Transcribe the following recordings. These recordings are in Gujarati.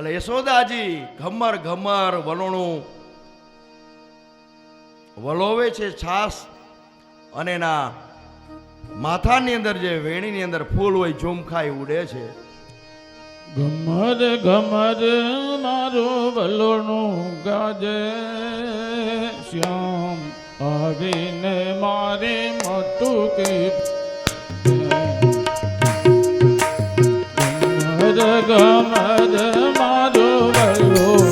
એટલે યશોદાજી ઘમર ઘમર વલોણું વલોવે છે છાસ, અને એના માથાની અંદર જે વેણીની અંદર ફૂલ હોય ઝુમખાઈ ઉડે છે. ઘમર ઘમર મારો વલોણું ગાજે, શ્યામ આવીને મારે મોટું કે ઘમર ઘમર મારો વલોણું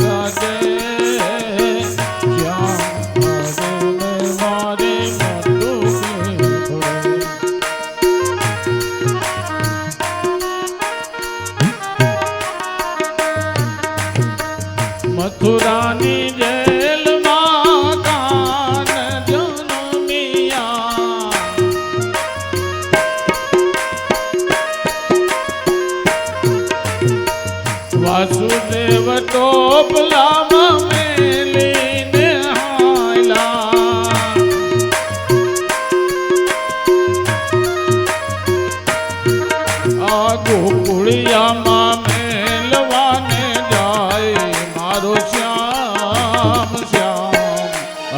ગાજે, શ્યામ આવીને મારે મોટું કે મથુરાની જેલમાં કાન જન્મિયા, વાસુદેવ ટોપલામાં મેલીને હાયલા, આ ગોકુળિયામાં મેલવાને જાય મારો શ્યામ, શ્યામ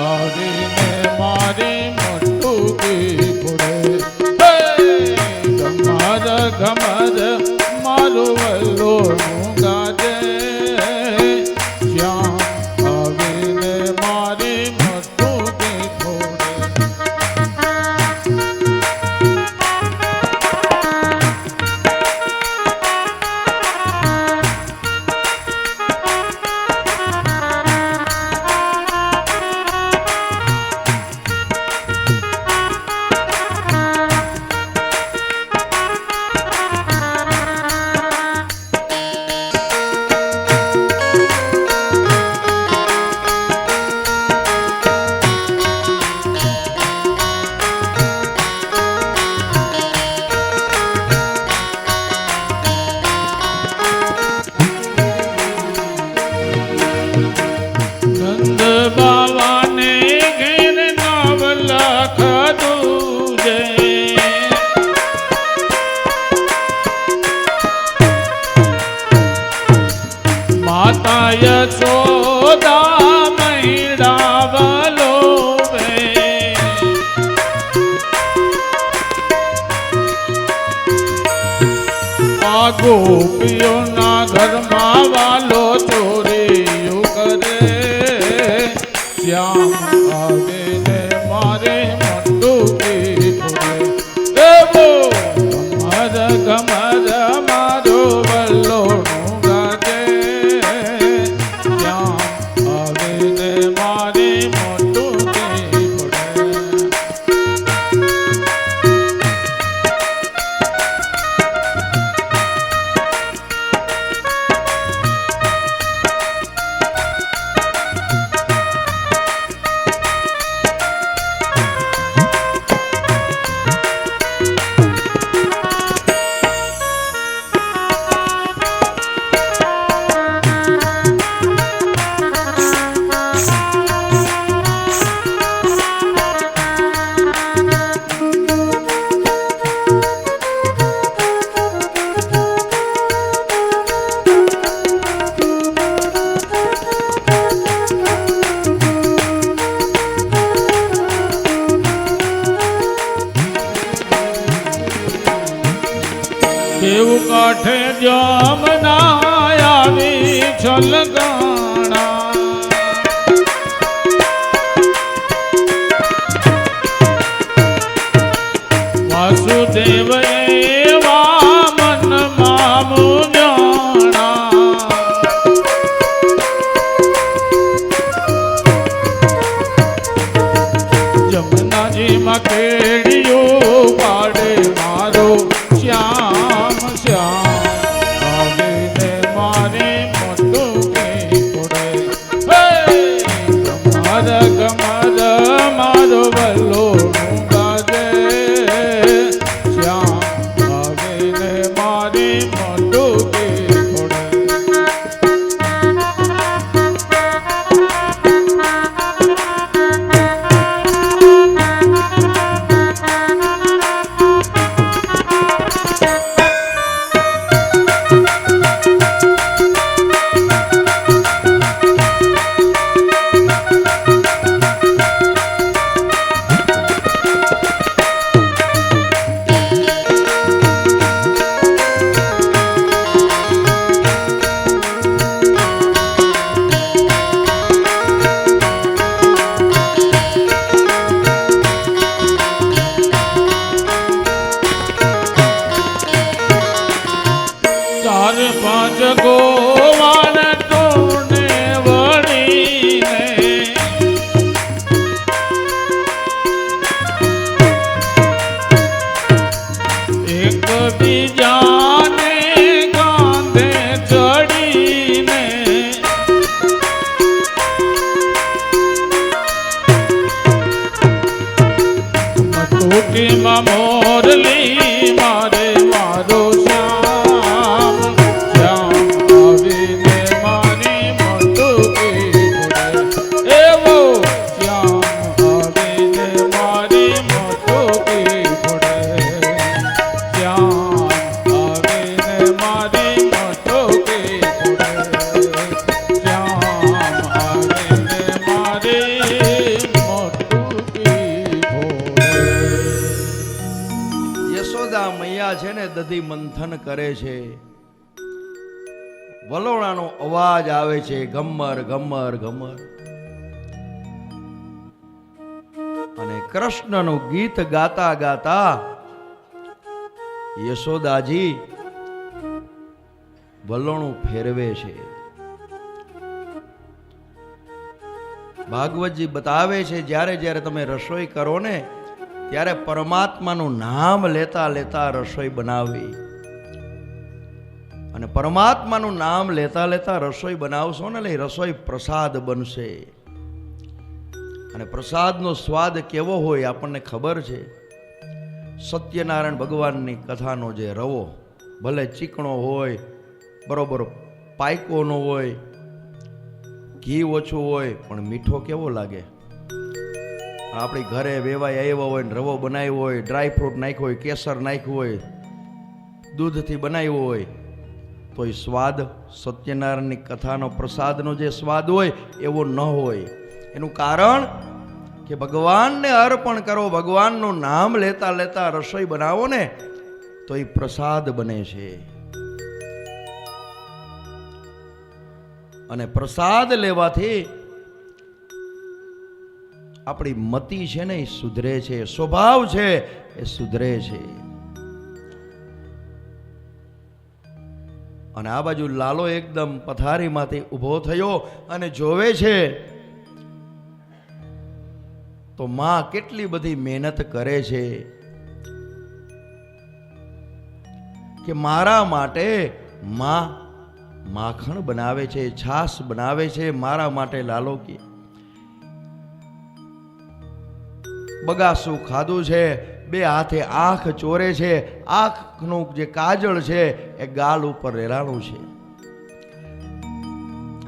આવીને મારી મોટું કી પડે. ઘમર ઘમર મારું વલોણું ગાજે, શ્યામ આવીને મારી મોટું કી પડે. નંદ બાવાને ઘેર નવલખ દૂજે, માતા યશોદા મૈડા વલોવે, આ ગોપીઓના ઘરમાં વાલો ચોરીઓ કરે, શ્યામ આવીને મારે મોટું કી પડે. દેવો ઘમર ઘમર મારો વલોણું ગાજે, શ્યામ આવીને મારે મોટું કી પડે. દેવ કાંઠે જમના આવી છલગાણા, વાસુદેવ એવા મનમાં મૂંઝાણા, જમનાજીમાં કેડીઓ પાડે મારો શ્યામ, શ્યામ આવીને મારે મોટું કે અરે પાંચ ગોવાળ ટોને વળીને એક બીજાને કાંધે ચડીને મટુકીમાં મોરલી મારે મારો શ્યામ શ્યામ આવીને મારી મટુકી ફોડે એવો શ્યામ આવીને મારી મટુકી ફોડે શ્યામ આવીને મારી મટુકી ફોડે શ્યામ આવીને મારી મટુકી ફોડે. યશોદા મૈયા છે ને દધી મંથન કરે છે, વલોણાનો અવાજ આવે છે, ગમ્મર ગમ્મર ગમ્મર, અને કૃષ્ણનું ગીત ગાતા ગાતા યશોદાજી વલોણું ફેરવે છે. ભાગવતજી બતાવે છે જ્યારે જ્યારે તમે રસોઈ કરો ને ત્યારે પરમાત્માનું નામ લેતા લેતા રસોઈ બનાવવી, અને પરમાત્માનું નામ લેતા લેતા રસોઈ બનાવશો ને એટલે રસોઈ પ્રસાદ બનશે. અને પ્રસાદનો સ્વાદ કેવો હોય આપણને ખબર છે. સત્યનારાયણ ભગવાનની કથાનો જે રવો ભલે ચીકણો હોય, બરોબર પાયકો ન હોય, ઘી ઓછું હોય, પણ મીઠો કેવો લાગે. આપણી ઘરે વેવાય આવ્યા હોય ને રવો બનાવ્યો હોય, ડ્રાય ફ્રૂટ નાખ્યો હોય, કેસર નાખ્યું હોય, દૂધથી બનાવ્યો હોય, તો એ સ્વાદ સત્યનારાયણની કથાનો પ્રસાદનો જે સ્વાદ હોય એવો ન હોય. એનું કારણ કે ભગવાનને અર્પણ કરો, ભગવાનનું નામ લેતા લેતા રસોઈ બનાવો ને તો એ પ્રસાદ બને છે. અને પ્રસાદ લેવાથી આપણી મતિ છે ને એ સુધરે છે, સ્વભાવ છે એ સુધરે છે. અને આ બાજુ લાલો એકદમ પથારીમાંથી ઊભો થયો અને જોવે છે તો માં કેટલી બધી મહેનત કરે છે કે મારા માટે માં માખણ બનાવે છે, છાશ બનાવે છે, મારા માટે લાલો કે બગાસું ખાધું છે, બે હાથે આંખ ચોરે છે, આંખનું જે કાજળ છે એ ગાલ ઉપર રેલાણું છે.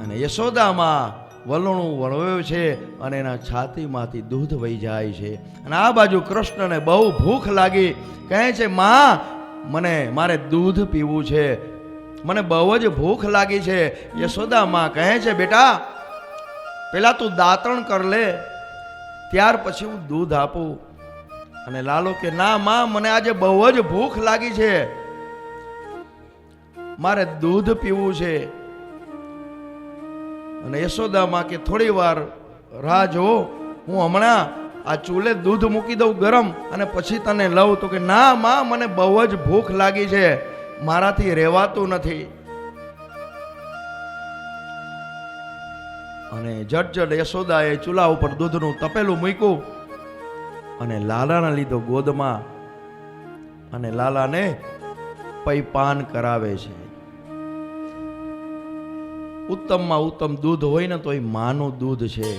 અને યશોદામાં વલોણું વળવ્યું છે અને એના છાતીમાંથી દૂધ વહી જાય છે. અને આ બાજુ કૃષ્ણને બહુ ભૂખ લાગી, કહે છે માં મારે દૂધ પીવું છે, મને બહુ જ ભૂખ લાગી છે. યશોદામાં કહે છે બેટા પેલા તું દાંતણ કર લે, ત્યાર પછી હું દૂધ આપું. અને લાલો કે ના માં મને આજે બહુ જ ભૂખ લાગી છે, મારે દૂધ પીવું છે. અને યશોદામાં કે થોડી વાર રાહ જો, હું હમણાં આ ચૂલે દૂધ મૂકી દઉં ગરમ અને પછી તને લઉં. તો કે ના માં મને બહુ જ ભૂખ લાગી છે, મારાથી રહેવાતું નથી. અને જટ યશોદાએ ચૂલા ઉપર દૂધનું તપેલું મૂક્યું અને લાલાને લીધો ગોદમાં અને લાલાને પૈપાન કરાવે છે. ઉત્તમમાં ઉત્તમ દૂધ હોય ને તો એ માનું દૂધ છે.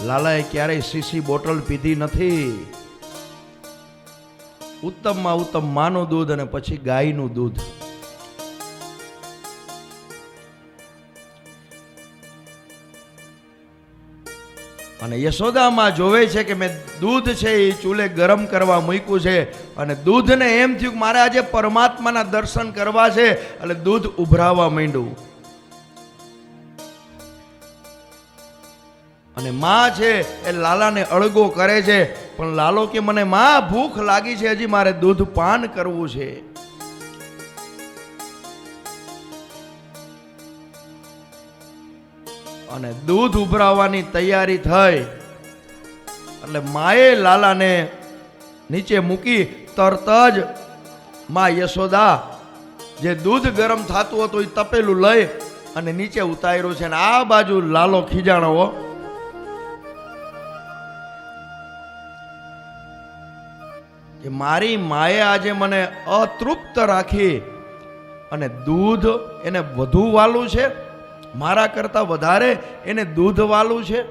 લાલાએ ક્યારેય શીશી બોટલ પીધી નથી. ઉત્તમમાં ઉત્તમ માનું દૂધ અને પછી ગાયનું દૂધ. અને યશોદામાં જોવે છે કે મેં દૂધ છે એ ચૂલે ગરમ કરવા મૂક્યું છે અને દૂધને એમ થયું કે મારે આજે પરમાત્માના દર્શન કરવા છે, એટલે દૂધ ઉભરાવા માંડ્યું. અને માં છે એ લાલાને અળગો કરે છે, પણ લાલો કે મને માં ભૂખ લાગી છે, હજી મારે દૂધ પાન કરવું છે. અને દૂધ ઉભરાવાની તૈયારી થઈ એટલે માએ લાલાને નીચે મૂકી તરત જ માં યશોદા જે દૂધ ગરમ થતું હતું એ તપેલું લઈ અને નીચે ઉતાર્યું છે, અને આ બાજુ લાલો ખીજાણો કે મારી માએ આજે મને અતૃપ્ત રાખી અને દૂધ એને વધુ વાલું છે, મારા કરતા વધારે એને દૂધ વાલું છે.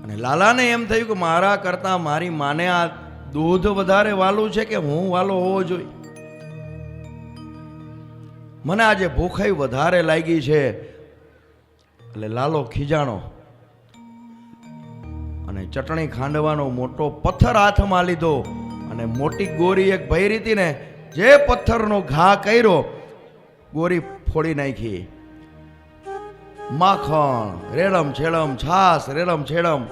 અને લાલાને એમ થયું કે મારા કરતા મારી માને આ દૂધ વધારે વાલું છે કે હું વાલો હોવો જોઈએ. મને આજે ભૂખાઈ વધારે લાગી છે. એટલે લાલો ખીજાણો અને ચટણી ખાંડવાનો મોટો પથ્થર હાથમાં લીધો અને મોટી ગોરી એક ભરી હતી ને, જે પથ્થરનો ઘા કર્યો ગોરી ફોડી નાખી. માખણ રેડમ છેડમ, છાસ રેડમ છેડમ.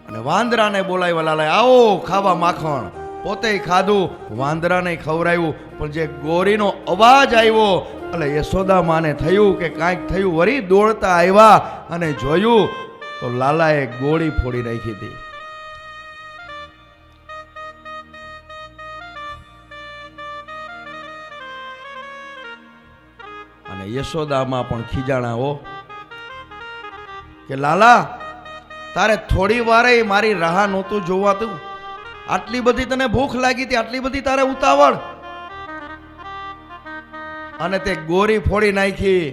અને વાંદરાને બોલાવ્યા, લાલાએ આવો ખાવા માખણ. પોતે ખાધું, વાંદરાને ખવડાવ્યું. પણ જે ગોરીનો અવાજ આવ્યો એટલે યશોદા માને થયું કે કાંઈક થયું. વળી દોડતા આવ્યા અને જોયું તો લાલાએ ગોળી ફોડી નાખી હતી. અને યશોદામાં પણ ખીજાણા હો કે લાલા, તારે થોડી વારે મારી રાહ નહોતું જોવાતું. આટલી બધી તને ભૂખ લાગી હતી, આટલી બધી તારે ઉતાવળ, અને તે ગોરી ફોડી નાખી.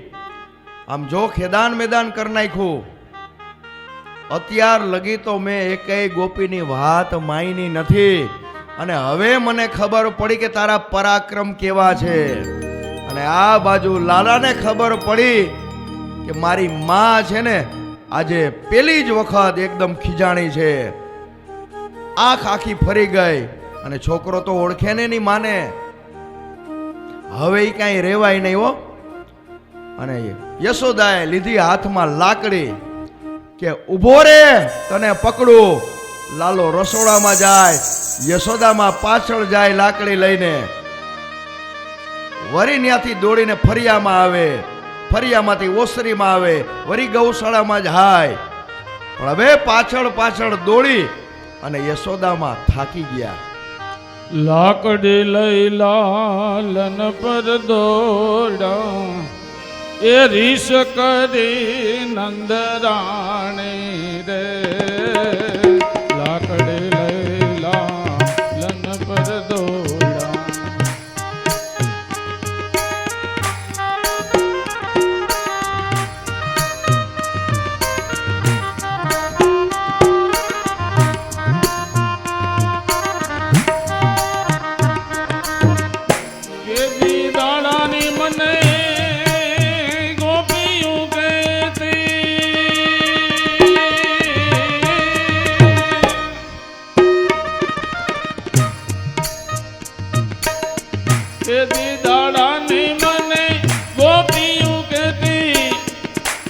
આમ જો ખેદાન મેદાન કરી નાખ્યું. અત્યાર લગી તો મેં એકેય ગોપીની વાત માયની નથી, અને હવે મને ખબર પડી કે તારા પરાક્રમ કેવા છે. અને આ બાજુ લાલાને ખબર પડી કે મારી માં છે ને આજે પેલી જ વખત એકદમ ખીજાણી છે. આંખ આખી ફરી ગઈ. અને છોકરો તો ઓળખે ને ની માને. હવે એ કાંઈ રેવાય નહીં હો. અને યશોદાએ લીધી હાથમાં લાકડી કે ઊભો રે, તને પકડું. લાલો રસોડામાં જાય, યશોદામાં પાછળ જાય લાકડી લઈને. વરી ત્યાંથી દોડીને ફરિયામાં આવે, ફરિયામાંથી ઓસરીમાં આવે, વરી ગૌશાળામાં જાય. પણ હવે પાછળ પાછળ દોડી અને યશોદામાં થાકી ગયા. લાકડી લઈ લાલન પર દોડા, એ રીસ કરી નંદરાણી રે. લાકડી લઈ લાલન પર દોડા,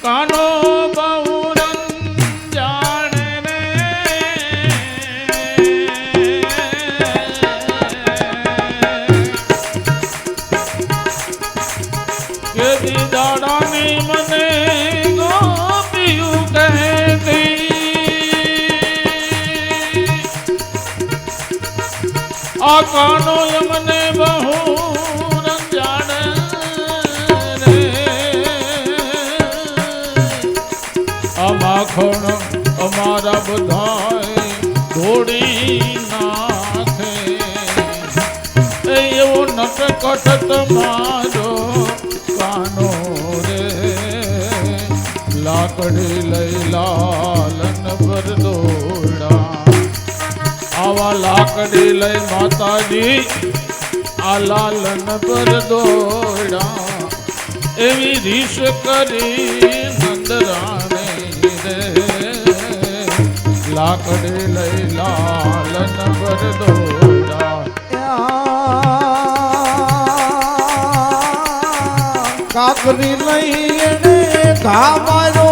કાનો બહુરન જાણે રે. કે દાડાની મને ગોપિયું કહેતી, આ કાનો મને બહુરન જાણે રે. માખણ અમારા બધાય ધોડી નાખે, એવો નટકટ તમારો કાનો રે. લાકડી લઈ લાલન પર દોડા, આવા લાકડી લઈ માતાજી આ લાલન પર દોડા. એવી રીસ કરી નંદરાણી રે. લાકડી લઈ લાલન પર દોડા, કાકરી લઈ એને ઘા મારો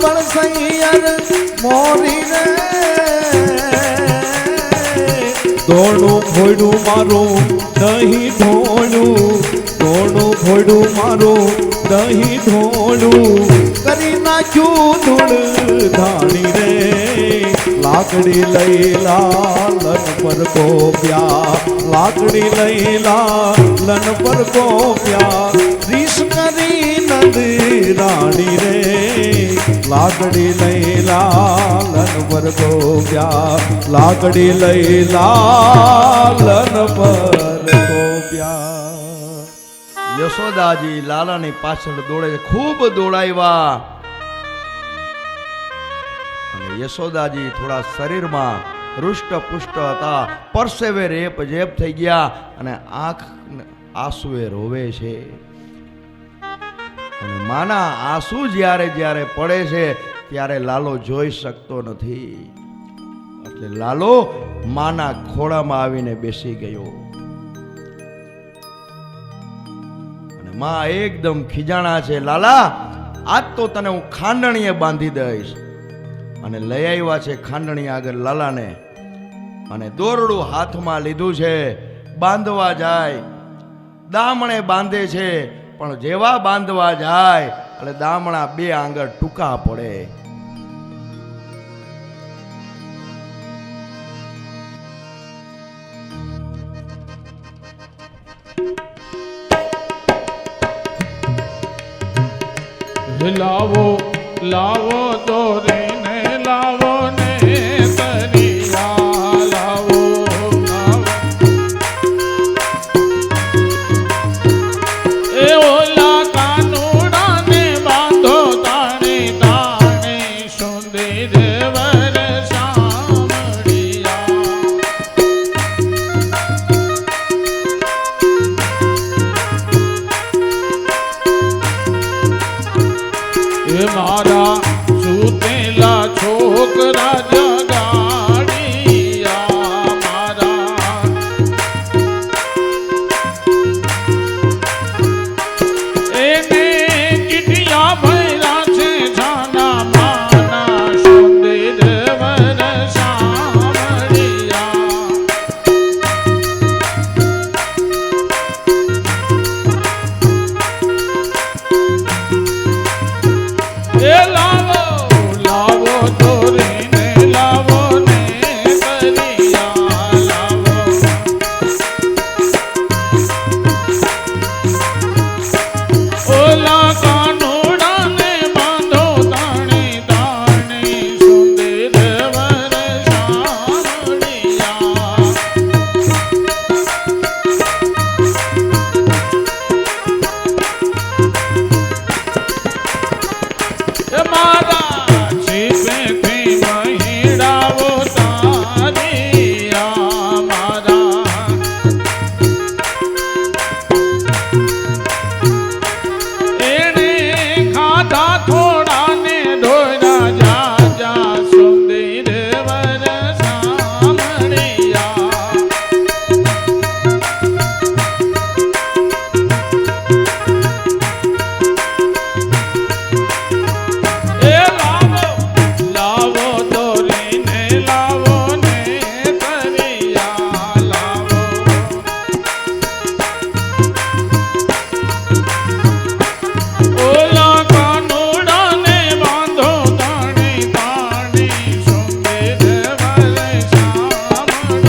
સાંભળ સૈયર મોરી રે દોડું ફોડું મારું દહીં ઢોળું દોડું ફોડું મારું દહીં ઢોળું કરી નાખ્યું ધૂળ ધાણી રે લાકડી લઈ લાલન પર ગોપ્યા લાકડી લઈ લાલન પર ગોપ્યા રીસ કરી નંદ રાણી રે લાકડી લઈ લાલન પર ગોપ્યા લાકડી લઈ લાલન પર ગોપ્યા યશોદાજી લાલાની પાછળ દોડે છે, ખૂબ દોડાવ્યા અને યશોદાજી થોડા શરીરમાં હૃષ્ટ પુષ્ટ હતા, પરસેવે રેપ જેપ થઈ ગયા અને આંખ આંસુએ રોવે છે. અને માના આંસુ જ્યારે જ્યારે પડે છે ત્યારે લાલો જોઈ શકતો નથી, એટલે લાલો માના ખોળામાં આવીને બેસી ગયો. માં એકદમ ખીજાણા છે, લાલા આજ તો તને હું ખાંડણીએ બાંધી દઈશ. અને લઈ આવ્યા છે ખાંડણી આગળ લાલાને અને દોરડું હાથમાં લીધું છે, બાંધવા જાય. દામણે બાંધે છે પણ જેવા બાંધવા જાય એટલે દામણા બે આંગળ ટૂંકા પડે. લાવો લાવો દોરીને લાવો ને તરિયા લાવો એ ઓલા કાનુડાને બાંધો તાણે તાણે સુંદર વર સામળિયા એ મારા સુતેલા છોકરા જગાડિયા મારા એને કીટિયા ભર્યા છે જાના માના સુંદર વર સામળિયા એ લાવો લાવો દોરીને લાવો ને તરિયા લાવો ઓલા કાનુડાને બાંધો તાણે તાણે સુંદર વર સામળિયા મારા છીપેથી મહીડાવો તારિયા મારા એણે ખાધા થોડા ને ઢોરા જા જા સુંદર વર સામળિયા એ લાવો લાવો દોરીને લાવો ને તરિયા લાવો ઓલા કાનુડાને બાંધો તાણે તાણે સુંદર વર સામળિયા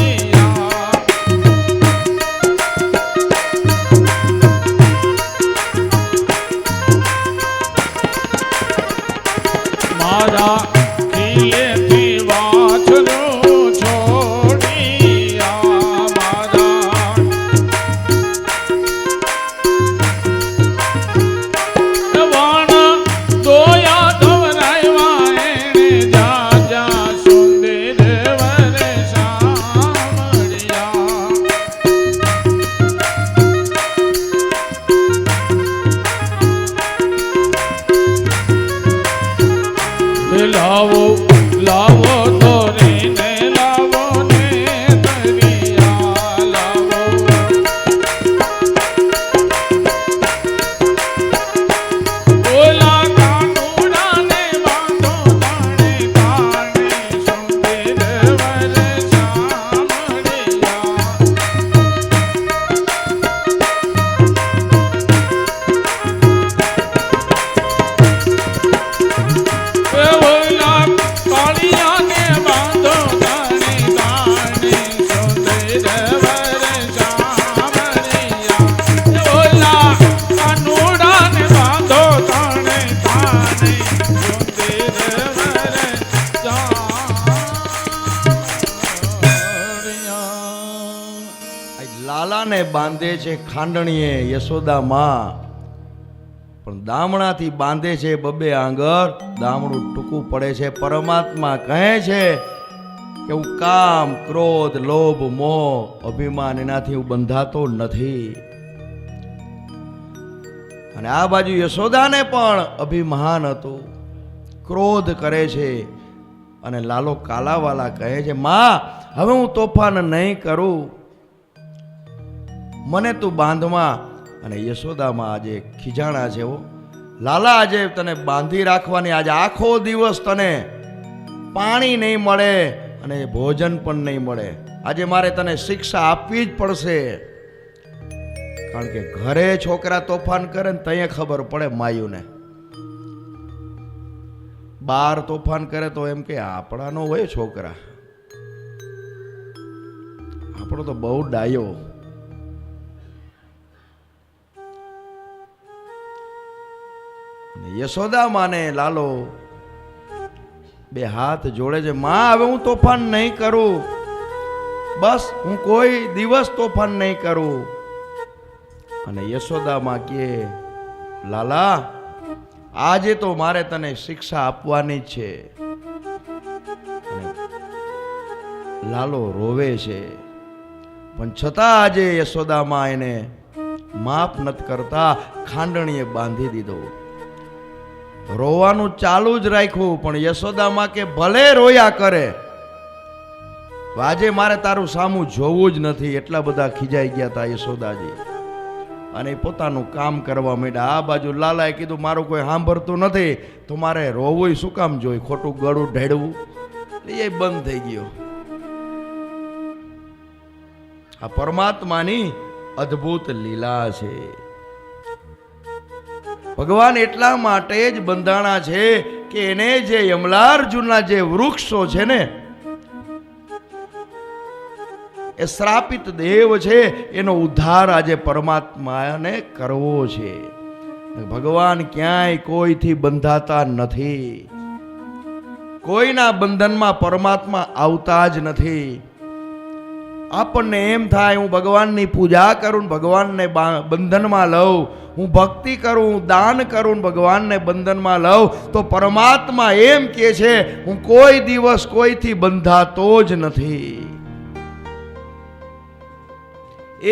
મારા ખીલેથી વાછરું છોડિયા મારા વાણ દોયા ધવરાવ્યા એણે જા જા સુંદર વર સામળિયા લાવો લાવો દોરીને લાવો ને તરિયા લાવો ઓલા કાનુડાને બાંધો બાંધે છે ખાંડણીએ યશોદા માં, પણ દામણાથી બાંધે છે બબે આંગર, દામણું ટૂંકું પડે છે. પરમાત્મા કહે છે કે હું કામ, ક્રોધ, લોભ, મોહ, અભિમાન એનાથી હું બંધાતો નથી. અને આ બાજુ યશોદાને પણ અભિમાન હતું, ક્રોધ કરે છે. અને લાલો કાલાવાલા કહે છે માં હવે હું તોફાન નહીં કરું, મને તું બાંધમાં. અને યશોદામાં આજે ખીજાણા છે, લાલા આજે તને બાંધી રાખવાની, આજે આખો દિવસ તને પાણી નહીં મળે અને ભોજન પણ નહીં મળે. આજે મારે તને શિક્ષા આપવી જ પડશે. કારણ કે ઘરે છોકરા તોફાન કરે ને ત્યાં ખબર પડે માયુને, બાર તોફાન કરે તો એમ કે આપણા નો હોય છોકરા, આપણો તો બહુ ડાયો. યશોદા માને લાલો બે હાથ જોડે છે, માં હવે હું તોફાન નહીં કરું, બસ હું કોઈ દિવસ તોફાન નહીં કરું. અને યશોદા માં કે લાલા આજે તો મારે તને શિક્ષા આપવાની જ છે. લાલો રોવે છે, પણ છતાં આજે યશોદામાં એને માફ નથી કરતા, ખાંડણીએ બાંધી દીધો. રોવાનું ચાલુ જ રાખ્યું, પણ યશોદામાં કે ભલે રોયા કરે, આજે મારે તારું સામું જોવું જ નથી. એટલા બધા ખીજાઈ ગયા હતા યશોદાજી, અને પોતાનું કામ કરવા માંડ્યા. આ બાજુ લાલાએ કીધું મારું કોઈ સાંભળતું નથી તો મારે રોવું શું કામ જોઈ, ખોટું ગળું ઢેડવું, એ બંધ થઈ ગયો. આ પરમાત્માની અદ્ભુત લીલા છે. ભગવાન એટલા માટે જ બંધાણા છે કે એને જે યમલાર્જુનના જે વૃક્ષો છે ને, એ શ્રાપિત દેવ છે, એનો ઉદ્ધાર આજે પરમાત્માને કરવો છે. ભગવાન ક્યાંય કોઈથી બંધાતા નથી, કોઈના બંધનમાં પરમાત્મા આવતા જ નથી. આપણને એમ થાય હું ભગવાનની પૂજા કરું, ભગવાનને બંધનમાં લઉં, હું ભક્તિ કરું, દાન કરું, ભગવાનને બંધનમાં લઉં, તો પરમાત્મા એમ કહે છે હું કોઈ દિવસ કોઈથી બંધાતો જ નથી.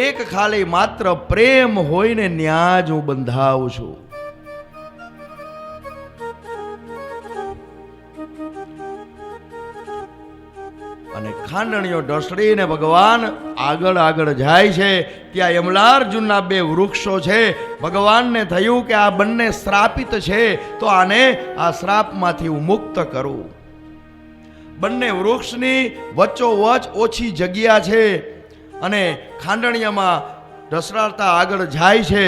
એક ખાલી માત્ર પ્રેમ હોય ને ન્યા જ હું બંધાવું છું. અને ખાંડણીઓ ઢસડીને ભગવાન આગળ આગળ જાય છે. ત્યાં યમલાર્જુનના બે વૃક્ષો છે. ભગવાનને થયું કે આ બંને શ્રાપિત છે, તો આને આ શ્રાપમાંથી હું મુક્ત કરું. બંને વૃક્ષની વચ્ચોવચ ઓછી જગ્યા છે, અને ખાંડણીયામાં ઢસડાતા આગળ જાય છે,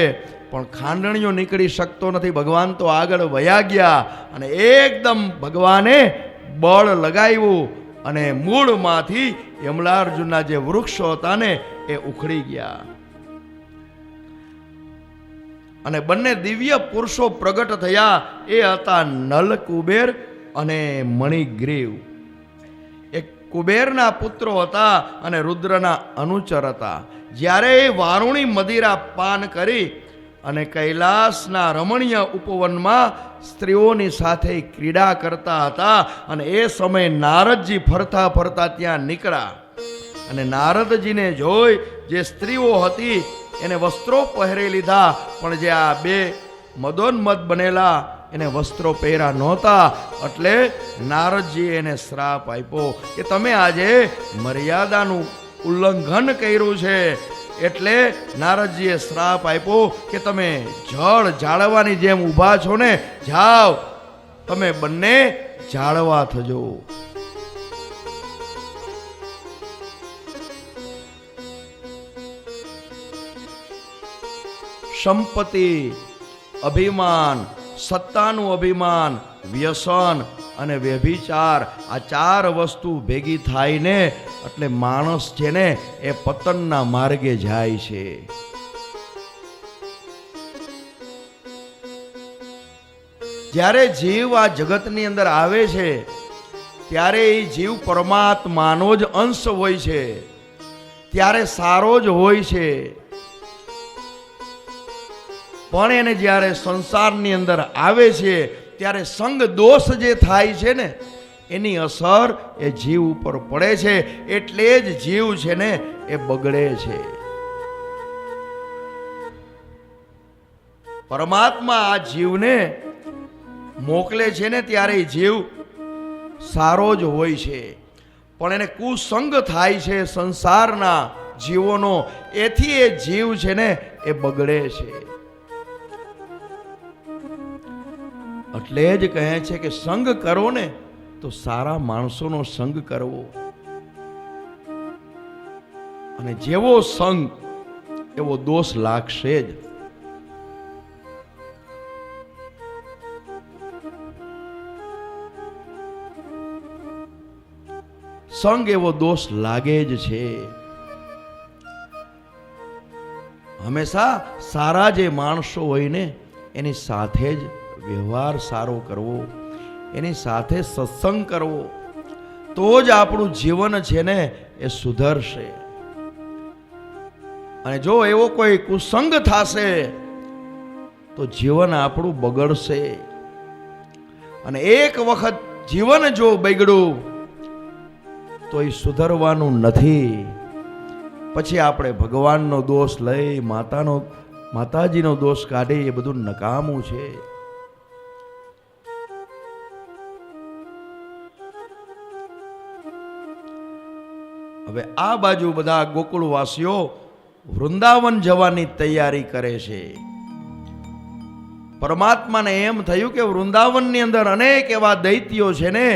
પણ ખાંડણીઓ નીકળી શકતો નથી. ભગવાન તો આગળ વયા ગયા, અને એકદમ ભગવાને બળ લગાવ્યું, અને મૂળમાંથી યમલાર્જુનના જે વૃક્ષો હતા ને એ ઉખડી ગયા. અને બંને દિવ્ય પુરુષો પ્રગટ થયા. એ હતા નલ કુબેર અને મણિગ્રીવ. એક કુબેરના પુત્રો હતા અને રુદ્રના અનુચર હતા. જ્યારે એ વારુણી મદિરા પાન કરી અને કૈલાસના રમણીય ઉપવનમાં સ્ત્રીઓની સાથે ક્રીડા કરતા હતા, અને એ સમયે નારદજી ફરતા ફરતા ત્યાં નીકળ્યા. અને નારદજીને જોઈ જે સ્ત્રીઓ હતી એને વસ્ત્રો પહેરી લીધા, પણ જે આ બે મદોન્મદ બનેલા એને વસ્ત્રો પહેર્યા નહોતા. એટલે નારદજીએ એને શ્રાપ આપ્યો કે તમે આજે મર્યાદાનું ઉલ્લંઘન કર્યું છે. એટલે નારદજીએ શ્રાપ આપ્યો કે તમે જળ જાળવાની જેમ ઊભા છો ને, જાઓ તમે બંને જાળવા થજો. સંપત્તિ, અભિમાન, સત્તાનું અભિમાન, વ્યસન અને વ્યભિચાર, આ ચાર વસ્તુ ભેગી થાય ને એટલે માણસ છે ને એ પતનના માર્ગે જાય છે. જ્યારે જીવ આ જગતની અંદર આવે છે ત્યારે એ જીવ પરમાત્માનો જ અંશ હોય છે, ત્યારે સારો જ હોય છે. પણ એને જ્યારે સંસારની અંદર આવે છે ત્યારે સંગ દોષ જે થાય છે ને એની અસર એ જીવ ઉપર પડે છે, એટલે જ જીવ છે ને એ બગડે છે. પરમાત્મા આ જીવને મોકલે છે ને ત્યારે જીવ સારો જ હોય છે, પણ એને કુસંગ થાય છે સંસારના જીવોનો, એથી એ જીવ છે ને એ બગડે છે. એટલે જ કહે છે કે સંગ કરો ને તો સારા માણસોનો સંગ કરવો, અને જેવો સંગ એવો દોષ લાગશે જ. સંગ એવો દોષ લાગે જ છે. હંમેશા સારા જે માણસો હોય ને એની સાથે જ વ્યવહાર સારો કરવો, એની સાથે સત્સંગ કરવો, તો જ આપણું જીવન છે ને એ સુધરશે. અને જો એવો કોઈ કુસંગ થશે તો જીવન આપણું બગડશે. અને એક વખત જીવન જો બગડ્યું તો એ સુધરવાનું નથી. પછી આપણે ભગવાનનો દોષ લઈ માતાજીનો દોષ કાઢી, એ બધું નકામું છે. હવે આ બાજુ બધા ગોકુળવાસીઓ વૃંદાવન જવાની તૈયારી કરે છે. પરમાત્માને એમ થયું કે વૃંદાવનની અંદર અનેક એવા દૈત્યો છે ને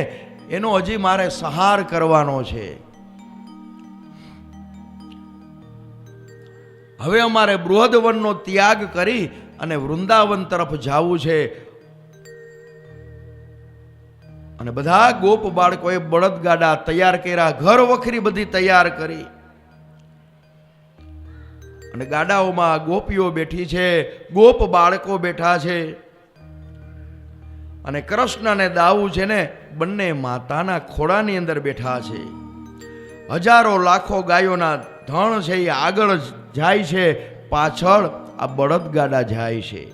એનો હજી મારે સંહાર કરવાનો છે. હવે અમારે બૃહદવનનો ત્યાગ કરી અને વૃંદાવન તરફ જવું છે. અને બધા ગોપ બાળકોએ બળદગાડા તૈયાર કર્યા, ઘર વખરી બધી તૈયાર કરી, અને ગાડાઓમાં ગોપીઓ બેઠી છે, ગોપ બાળકો બેઠા છે. અને કૃષ્ણ અને દાઉ છે ને બંને માતાના ખોળાની અંદર બેઠા છે. હજારો લાખો ગાયોના ધણ છે એ આગળ જાય છે, પાછળ આ બળદગાડા જાય છે.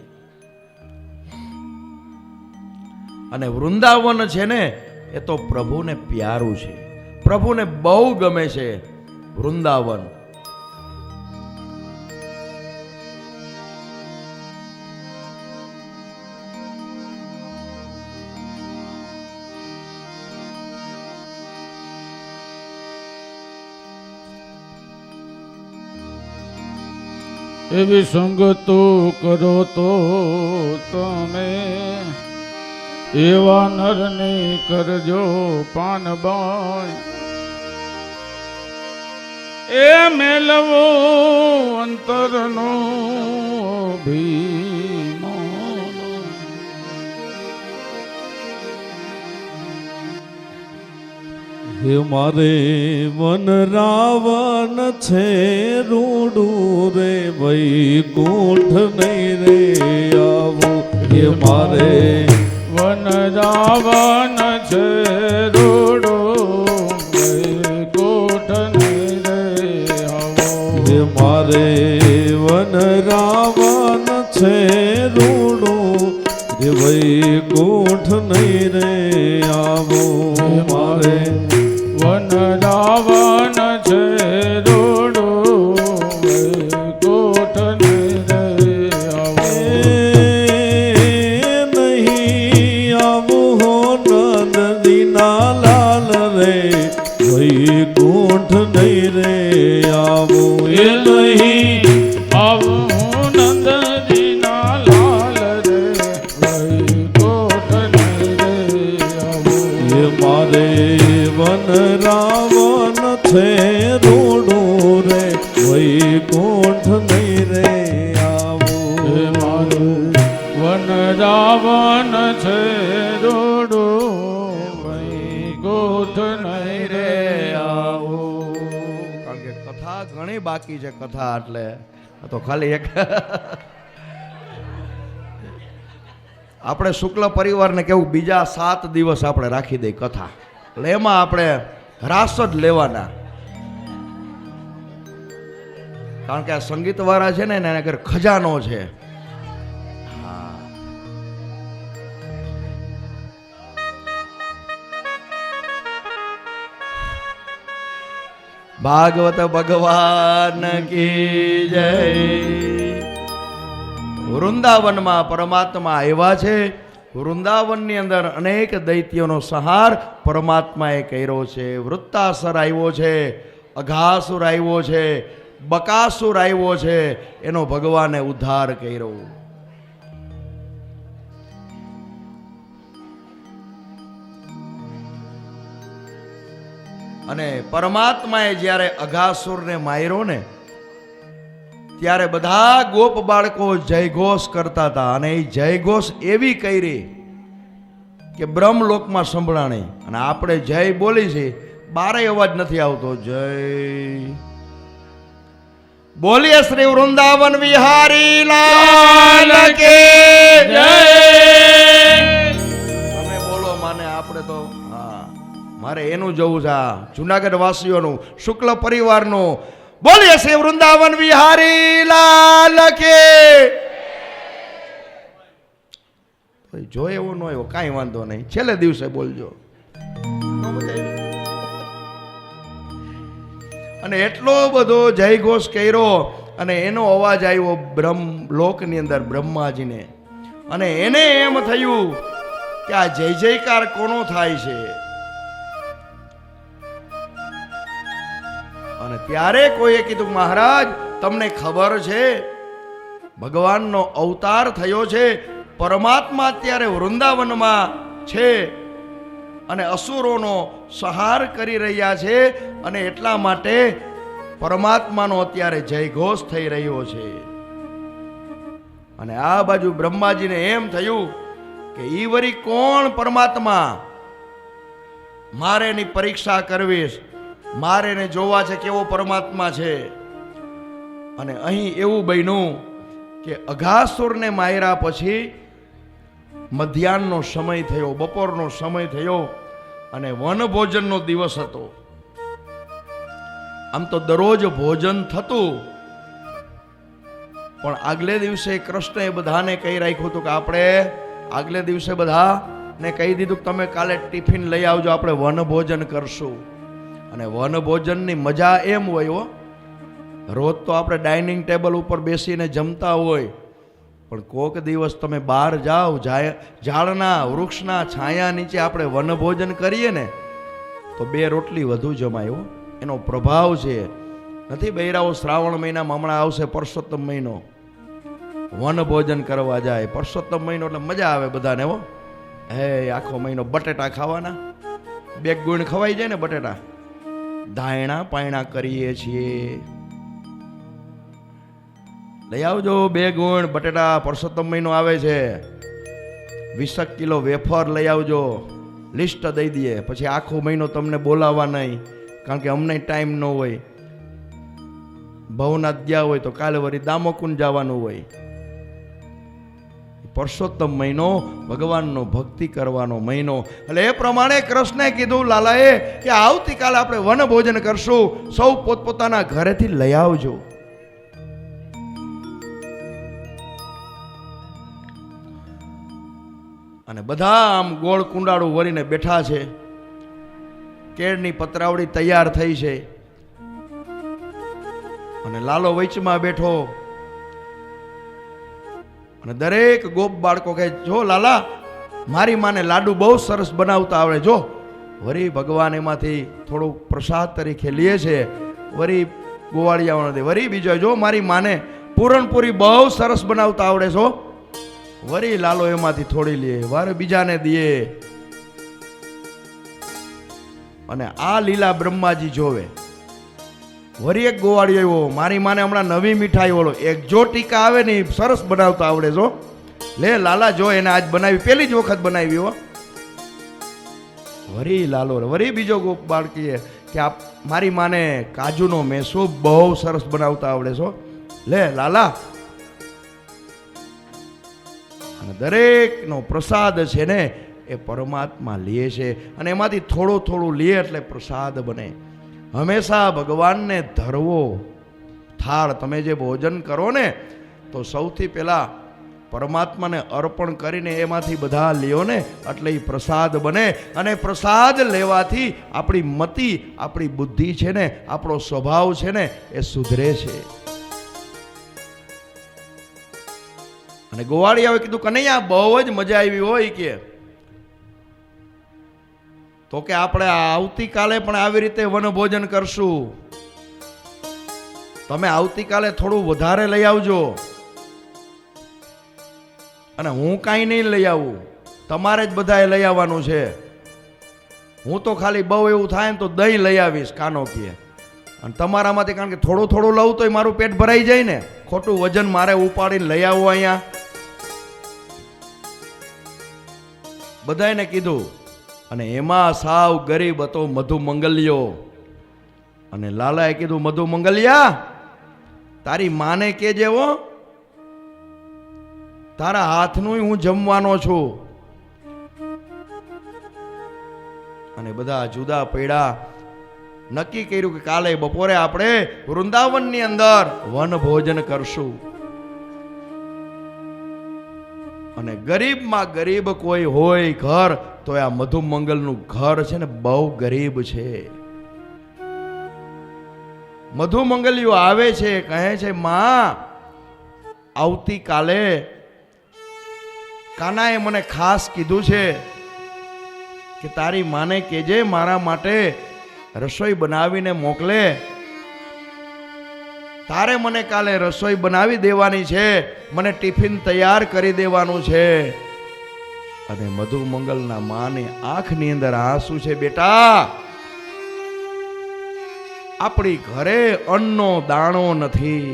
અને વૃંદાવન છે ને એ તો પ્રભુને પ્યારું છે, પ્રભુને બહુ ગમે છે વૃંદાવન. એવી સંગતો કરો તો તમે એવા નરને કરજો પાનબાઈ. એ મેલવો અંતરનો અભિમાન. હે મારે વન રાવણ છે રૂડું રે વૈકુંઠ નહીં રે આવું. હે મારે વન રાવણ છે રૂડો વૈકુંઠ નહીં રે આવો. હે મારે વન રાવણ છે રૂડું રે વૈકુંઠ નહીં રે આવું. મારે વન રાવણ છે રોડો વૈકુંઠ નહીં રે આવો. નહીં આવું હો નંદીના લાલ રે વૈકુંઠ નહીં રે આવું. એ નહીં આવું નંદજીના લાલ રે વૈકુંઠ નહીં રે આવો. એ મારે વન રાવણ છે રૂડું રે વૈકુંઠ નહીં રે આવું. મારું વન રાવણ છે રોડો વૈકુંઠ નહીં રે આવો. કારણ કે કથા ઘણી બાકી છે. કથા એટલે આ તો ખાલી એક આપણે શુક્લ પરિવારને કેવું બીજા 7 દિવસ આપણે રાખી દઈ કથા, એટલે એમાં આપણે રાસ જ લેવાના. કારણ કે આ સંગીતવાળા છે ને એના ઘર ખજાનો છે, ભાગવત ભગવાન કી જય. વૃંદાવનમાં પરમાત્મા આવ્યા છે. વૃંદાવનની અંદર અનેક દૈત્યોનો સંહાર પરમાત્માએ કર્યો છે. વૃત્તાસર આવ્યો છે, અઘાસુર આવ્યો છે, બકાસુર આવ્યો છે, એનો ભગવાને ઉદ્ધાર કર્યો. અને પરમાત્માએ જ્યારે અઘાસુરને માર્યો ને ત્યારે બધા ગોપ બાળકો જયઘોષ કરતા હતા. અને એ જયઘોષ એવી કરી કે બ્રહ્મલોકમાં સંભળાણી. અને આપણે જય બોલી છે, બારે અવાજ નથી આવતો. જય બોલીએ શ્રી વૃંદાવન વિહારી લાલ કે જય. તમે બોલો માને, આપણે તો હા મારે એનું જવું છે. આ જુનાગઢ વાસીઓનું, શુક્લ પરિવારનું. બોલીએ શ્રી વૃંદાવન વિહારી લાલ કે. જો એવો ન આવ્યો કાંઈ વાંધો નહીં, છેલ્લે દિવસે બોલજો. અને એટલો બધો જયઘોષ કર્યો અને એનો અવાજ આવ્યો બ્રહ્મલોકની અંદર બ્રહ્માજીને. અને એને એમ થયું કે આ જય જયકાર કોનો થાય છે. અને ત્યારે કોઈએ કીધું, મહારાજ તમને ખબર છે ભગવાનનો અવતાર થયો છે, પરમાત્મા અત્યારે વૃંદાવનમાં છે અને અસુરોનો સંહાર કરી રહ્યા છે, અને એટલા માટે પરમાત્માનો અત્યારે જયઘોષ થઈ રહ્યો છે. અને આ બાજુ બ્રહ્માજીને એમ થયું કે ઈ વરી કોણ પરમાત્મા, મારે એની પરીક્ષા કરવી, મારે એને જોવા છે કેવો પરમાત્મા છે. અને અહીં એવું બન્યું કે અઘાસુરને માર્યા પછી મધ્યાહનનો સમય થયો, બપોરનો સમય થયો અને વનભોજનનો દિવસ હતો. આમ તો દરરોજ ભોજન થતું, પણ આગલે દિવસે કૃષ્ણએ બધાને કહી રાખ્યું હતું કે આપણે આગલે દિવસે બધાને કહી દીધું કે તમે કાલે ટિફિન લઈ આવજો, આપણે વનભોજન કરશું. અને વનભોજનની મજા એમ હોય હો, રોજ તો આપણે ડાઇનિંગ ટેબલ ઉપર બેસીને જમતા હોય, પણ કોક દિવસ તમે બહાર જાઓ, ઝાડના વૃક્ષના છાયા નીચે આપણે વનભોજન કરીએ ને તો 2 રોટલી વધુ જમાય. એનો પ્રભાવ છે. નથી બૈરાઓ શ્રાવણ મહિનામાં હમણાં આવશે પરસોત્તમ મહિનો, વનભોજન કરવા જાય. પરસોત્તમ મહિનો એટલે મજા આવે બધાને હો. હે આખો મહિનો બટેટા ખાવાના, 2 ગુણ ખવાઈ જાય ને બટેટા. ધાયણા પાયણા કરીએ છીએ, લઈ આવજો 2 ગુણ બટેટા. પરસોત્તમ મહિનો આવે છે, 20 કિલો વેફર લઈ આવજો, લિસ્ટ દઈ દઈએ. પછી આખો મહિનો તમને બોલાવવા નહીં, કારણ કે અમને ટાઈમ ન હોય. ભવનાથ ગયા હોય તો કાલે વળી દામોકુંડ જવાનું હોય. પરસોત્તમ મહિનો ભગવાનનો ભક્તિ કરવાનો મહિનો. એટલે એ પ્રમાણે કૃષ્ણે કીધું લાલાએ કે આવતીકાલે આપણે વનભોજન કરશું, સૌ પોતપોતાના ઘરેથી લઈ આવજો. અને બધા આમ ગોળ કુંડાળું વળીને બેઠા છે. કેળની પતરાવડી તૈયાર થઈ છે અને લાલો વચમાં બેઠો. અને દરેક ગોપ બાળકો કહે, જો લાલા મારી માને લાડુ બહુ સરસ બનાવતા આવડે, જો વરી ભગવાન એમાંથી થોડું પ્રસાદ તરીકે લે છે, વરી ગોવાળિયાઓને દે. વરી બીજો, જો મારી માને પૂરણપૂરી બહુ સરસ બનાવતા આવડે છો, વરી લાલો એમાંથી થોડી લે, વારે બીજાને દે. અને આ લીલા બ્રહ્માજી જોવે. વરી એક ગોવાળિયો આવ્યો, મારી માને હમણાં નવી મીઠાઈ ઓલો એક્ઝોટિકા આવે ને સરસ બનાવતા આવડે છો, લે લાલા જો એને આજ બનાવી, પહેલી જ વખત બનાવી હો. વરી લાલો, વરી બીજો ગોપ બાળકીએ કે આ મારી માને કાજુનો મેસૂબ બહુ સરસ બનાવતા આવડે છો, લે લાલા. અને દરેકનો પ્રસાદ છે ને એ પરમાત્મા લે છે, અને એમાંથી થોડું થોડું લે એટલે પ્રસાદ બને. હંમેશા ભગવાનને ધરવો થાળ. તમે જે ભોજન કરો ને તો સૌથી પહેલા પરમાત્માને અર્પણ કરીને એમાંથી બધા લ્યો ને એટલે એ પ્રસાદ બને. અને પ્રસાદ લેવાથી આપણી મતિ, આપણી બુદ્ધિ છે ને, આપણો સ્વભાવ છે ને એ સુધરે છે. અને ગોવાળિયાએ કીધું કનૈયા બહુ જ મજા આવી હોય કે તો કે આપણે આવતીકાલે પણ આવી રીતે વનભોજન કરશું. તમે આવતીકાલે થોડું વધારે લઈ આવજો અને હું કાંઈ નહીં લઈ આવું, તમારે જ બધાએ લઈ આવવાનું છે. હું તો ખાલી બહુ એવું થાય ને તો દહીં લઈ આવીશ કાનો કહે, અને તમારામાંથી કારણ કે થોડું થોડું લઉં તો મારું પેટ ભરાઈ જાય ને, ખોટું વજન મારે ઉપાડીને લઈ આવવું અહીંયા. બધાને કીધું. અને એમાં સાવ ગરીબ હતો મધુ મંગલ્યો. અને લાલાએ કીધું મધુ મંગલિયા તારી માને કેજે હો, તારા હાથનું હું જમવાનો છું. અને બધા જુદા પડ્યા. નક્કી કર્યું કે કાલે બપોરે આપણે વૃંદાવનની અંદર વન ભોજન કરશું. અને ગરીબમાં ગરીબ કોઈ હોય ઘર તો આ મધુ મંગલનું ઘર છે ને બહુ ગરીબ છે. મધુ મંગલિયો આવે છે, કહે છે માં આવતીકાલે કાનાએ મને ખાસ કીધું છે કે તારી માને કેજે મારા માટે રસોઈ બનાવીને મોકલે. તારે મને કાલે રસોઈ બનાવી દેવાની છે, મને ટિફિન તૈયાર કરી દેવાનું છે. અને મધુ મંગલના માની આંખની અંદર આંસુ છે. બેટા આપણી ઘરે અન્નનો દાણો નથી.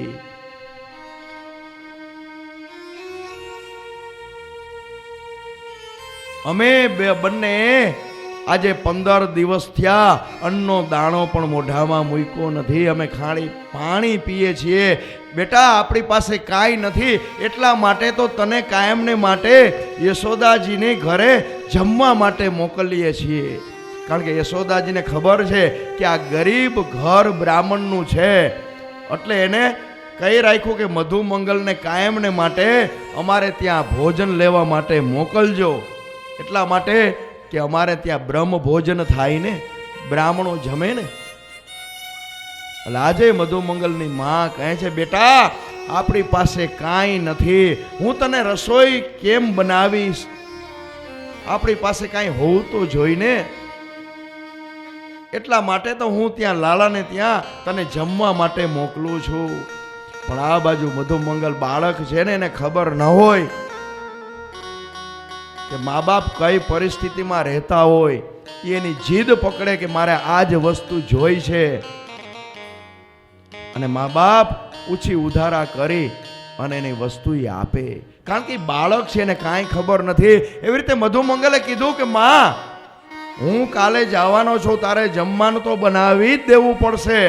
અમે બંને આજે 15 દિવસ થયા અન્નનો દાણો પણ મોઢામાં મૂક્યો નથી. અમે ખાલી પાણી પીએ છીએ. બેટા આપણી પાસે કાંઈ નથી, એટલા માટે તો તને કાયમને માટે યશોદાજીને ઘરે જમવા માટે મોકલીએ છીએ. કારણ કે યશોદાજીને ખબર છે કે આ ગરીબ ઘર બ્રાહ્મણનું છે, એટલે એને કહી રાખ્યું કે મધુ મંગલને કાયમને માટે અમારે ત્યાં ભોજન લેવા માટે મોકલજો. એટલા માટે કે અમારે ત્યાં બ્રહ્મ ભોજન થાય ને, બ્રાહ્મણો જમે ને. એટલે આજે મધુ મંગલની માં કહે છે બેટા આપણી પાસે કાંઈ નથી, હું તને રસોઈ કેમ બનાવીશ, આપણી પાસે કાંઈ હોવું તો જોઈને. એટલા માટે તો હું ત્યાં લાલાને ત્યાં તને જમવા માટે મોકલું છું. પણ આ બાજુ મધુ મંગલ બાળક છે ને એને ખબર ન હોય કે મા બાપ કઈ પરિસ્થિતિમાં રહેતા હોય. એની જીદ પકડે કે મારે આ જ વસ્તુ જોઈ છે, અને મા બાપ ઊંચી ઉધારા કરી અને એની વસ્તુ આપે. કારણ કે બાળક છે એને કાંઈ ખબર નથી. એવી રીતે મધુ મંગલે કીધું કે માં હું કાલે જવાનો છું, તારે જમવાનું તો બનાવી જ દેવું પડશે,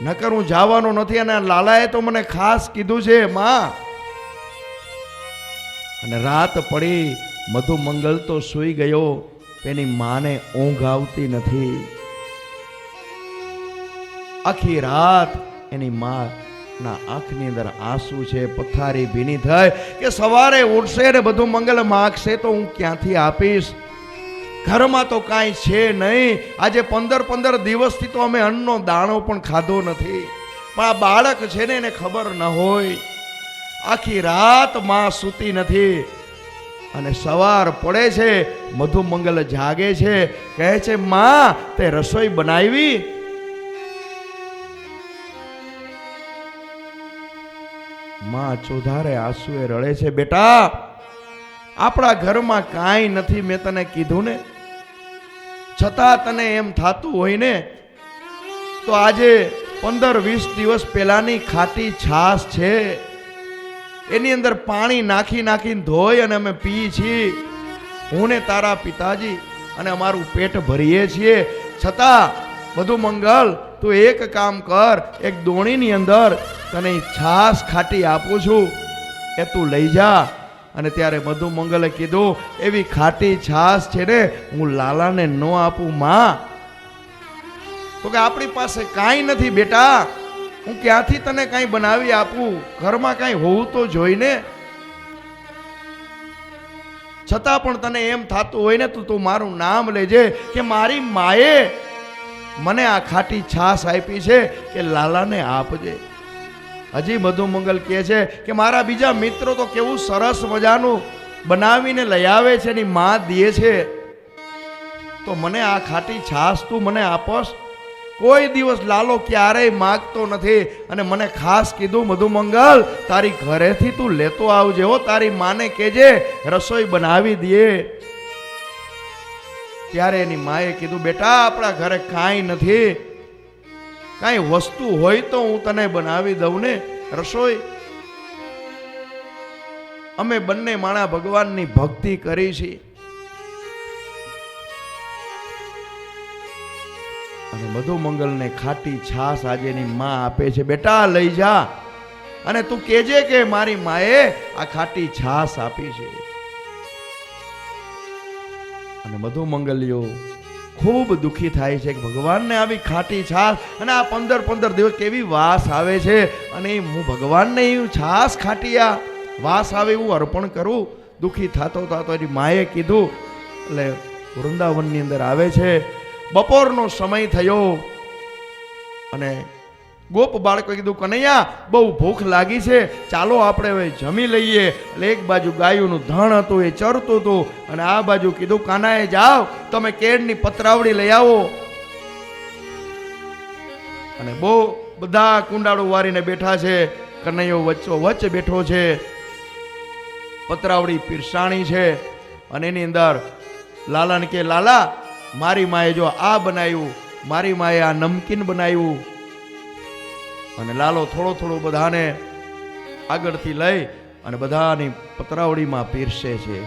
નકર હું જવાનો નથી. અને લાલાએ તો મને ખાસ કીધું છે માં. અને રાત પડી, મધુ મંગલ તો સૂઈ ગયો, એની માને ઊંઘ આવતી નથી. આખી રાત એની માના આંખની અંદર આંસુ છે, પથારી ભીની થઈ કે સવારે ઉઠશે ને મધુ મંગલ માગશે તો હું ક્યાંથી આપીશ. ઘરમાં તો કાંઈ છે નહીં. આજે 15 દિવસથી તો અમે અન્નનો દાણો પણ ખાધો નથી. પણ આ બાળક છે ને એને ખબર ન હોય. આખી રાત માં સૂતી નથી. અને સવાર પડે છે, મધુ મંગલ જાગે છે, કહે છે માં તે રસોઈ બનાવી. માં ચોધારે આંસુએ રડે છે બેટા આપણા ઘરમાં કાંઈ નથી, મેં તને કીધું ને, છતાં તને એમ થાતું હોય ને તો આજે 15-20 દિવસ પહેલાની ખાટી છાશ છે, એની અંદર પાણી નાખીને ધોઈ અને અમે પીએ છીએ. હું ને તારા પિતાજી અને અમારું પેટ ભરીએ છીએ. છતાં મધુ મંગલ તું એક કામ કર, એક દોણીની અંદર તને છાશ ખાટી આપું છું, એ તું લઈ જા. અને ત્યારે મધુ મંગલે કીધું એવી ખાટી છાશ છે ને હું લાલાને ન આપું માં. તો કે આપણી પાસે કાંઈ નથી બેટા, હું ક્યાંથી તને કાંઈ બનાવી આપું, ઘરમાં કાંઈ હોવું તો જોઈને. છતાં પણ તને એમ થતું હોય ને તું મારું નામ લેજે કે મારી માએ મને આ ખાટી છાશ આપી છે કે લાલાને આપજે. હજી મધુમંગલ કહે છે કે મારા બીજા મિત્રો તો કેવું સરસ મજાનું બનાવીને લઈ આવે છે, એની માં દે છે, તો મને આ ખાટી છાશ તું મને આપસ? કોઈ દિવસ લાલો ક્યારેય માગતો નથી. અને મને ખાસ કીધું, મધુમંગલ તારી ઘરેથી તું લેતો આવજે હો, તારી માને કહેજે રસોઈ બનાવી દે. ત્યારે એની માએ કીધું, બેટા આપણા ઘરે કાંઈ નથી, કાંઈ વસ્તુ હોય તો હું તને બનાવી દઉં ને રસોઈ. અમે બંને માણા ભગવાનની ભક્તિ કરી છે અને મધુમંગલને ખાટી છાશ આજે એની માં આપે છે. બેટા લઈ જા અને તું કહેજે કે મારી માએ આ ખાટી છાશ આપી છે. અને મધુમંગલિયો ખૂબ દુખી થાય છે કે ભગવાનને આવી ખાટી છાશ, અને આ 15 દિવસ કેવી વાસ આવે છે, અને હું ભગવાનને એવું છાશ ખાટીયા વાસ આવે એવું અર્પણ કરું. દુખી થતો એની માએ કીધું. એટલે વૃંદાવનની અંદર આવે છે. બપોરનો સમય થયો અને ગોપ બાળકો કીધું, કનૈયા બહુ ભૂખ લાગી છે, ચાલો આપણે હવે જમી લઈએ. એટલે એક બાજુ ગાયોનું ધણ હતું એ ચરતું હતું, અને આ બાજુ કીધું, કાનાએ જાઓ તમે કેળની પતરાવડી લઈ આવો. અને બહુ બધા કુંડાળું વારીને બેઠા છે. કનૈયો વચ્ચે બેઠો છે, પતરાવડી પીરસાણી છે, અને એની અંદર લાલાને કે, લાલા મારી માએ જો આ બનાવ્યું, મારી માએ આ નમકીન બનાવ્યું. અને લાલો થોડો બધાને આગળથી લઈ અને બધાની પતરાવડીમાં પીરસે છે.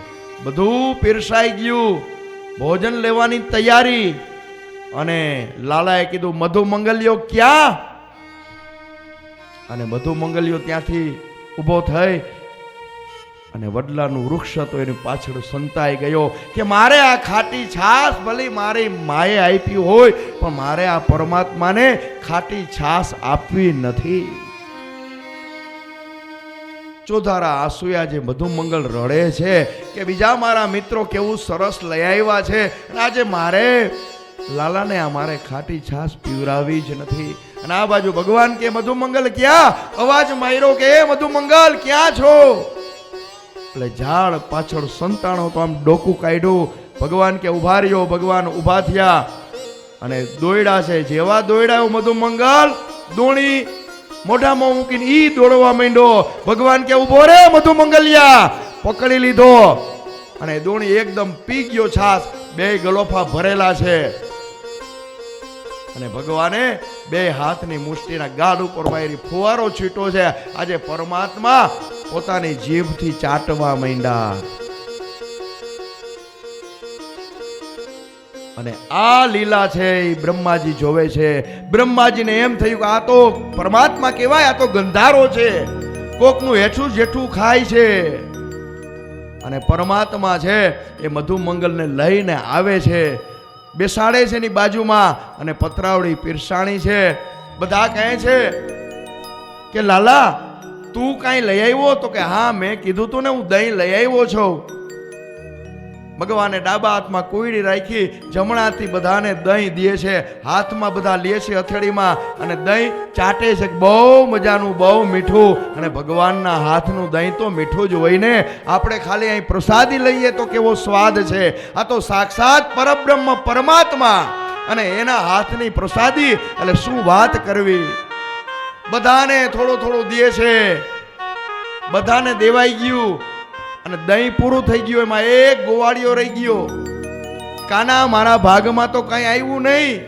બધું પીરસાઈ ગયું, ભોજન લેવાની તૈયારી. અને લાલાએ કીધું, મધુમંગલિયો ક્યાં? અને મધુમંગલિયો ત્યાંથી ઊભો થઈ અને વડલાનું વૃક્ષ હતું એની પાછળ સંતાઈ ગયો કે મારે આ ખાટી છાશ ભલે મારી માએ આપી હોય, પણ મારે આ પરમાત્માને ખાટી છાશ આપવી નથી. ચોધારા આંસુયા જે મધુમંગલ રડે છે કે બીજા મારા મિત્રો કેવું સરસ લઈ આવ્યા છે, અને આજે મારે લાલાને આ મારે ખાટી છાશ પીવરાવી જ નથી. અને આ બાજુ ભગવાન કે, મધુમંગલ ક્યાં? અવાજ માર્યો કે, મધુમંગલ ક્યાં છો? એટલે ઝાડ પાછળ સંતાણો તો આમ ડોકું કાઢ્યું. ભગવાન કે ઉભા રહ્યો. ભગવાન ઉભા થયા અને દોયડા છે. જેવા દોયડા મધુમંગલ દોણી મોઢામાં મૂકીને ઈ દોડવા માંડ્યો. ભગવાન કે ઉભો રે મધુમંગલિયા. પકડી લીધો અને દોણી એકદમ પી ગયો છાસ. બે ગલોફા ભરેલા છે અને ભગવાને બે હાથની મુઠ્ઠીના ગાઢ ઉપર મારી ફુવારો છીટો છે. આજે પરમાત્મા પોતાની જીભથી ચાટવા માંડ્યા. અને આ લીલા છે એ બ્રહ્માજી જોવે છે. બ્રહ્માજીને એમ થયું કે આ તો પરમાત્મા કહેવાય, આ તો ગંધારો છે, કોકનું હેઠું જેઠું ખાય છે. અને પરમાત્મા છે એ મધુમંગલને લઈને આવે છે, બેસાડે છે એની બાજુમાં, અને પતરાવડી પીરસાણી છે. બધા કહે છે કે લાલા તું કાંઈ લઈ આવ્યો? તો કે હા, મેં કીધું તું ને હું દહીં લઈ આવ્યો છું. ભગવાને ડાબા હાથમાં કોયડી રાખી, જમણાથી બધાને દહીં દે છે. હાથમાં બધા લે છે હથેળીમાં, અને દહીં ચાટે છે. બહુ મજાનું, બહુ મીઠું. અને ભગવાનના હાથનું દહીં તો મીઠું જ હોય ને. આપણે ખાલી અહીં પ્રસાદી લઈએ તો કેવો સ્વાદ છે. આ તો સાક્ષાત પરબ્રહ્મ પરમાત્મા અને એના હાથની પ્રસાદી, એટલે શું વાત કરવી. બધાને થોડું દે છે. બધાને દેવાઈ ગયું અને દહીં પૂરું થઈ ગયું. એમાં એક ગોવાળિયો રહી ગયો. કાના મારા ભાગમાં તો કઈ આવ્યું નહીં,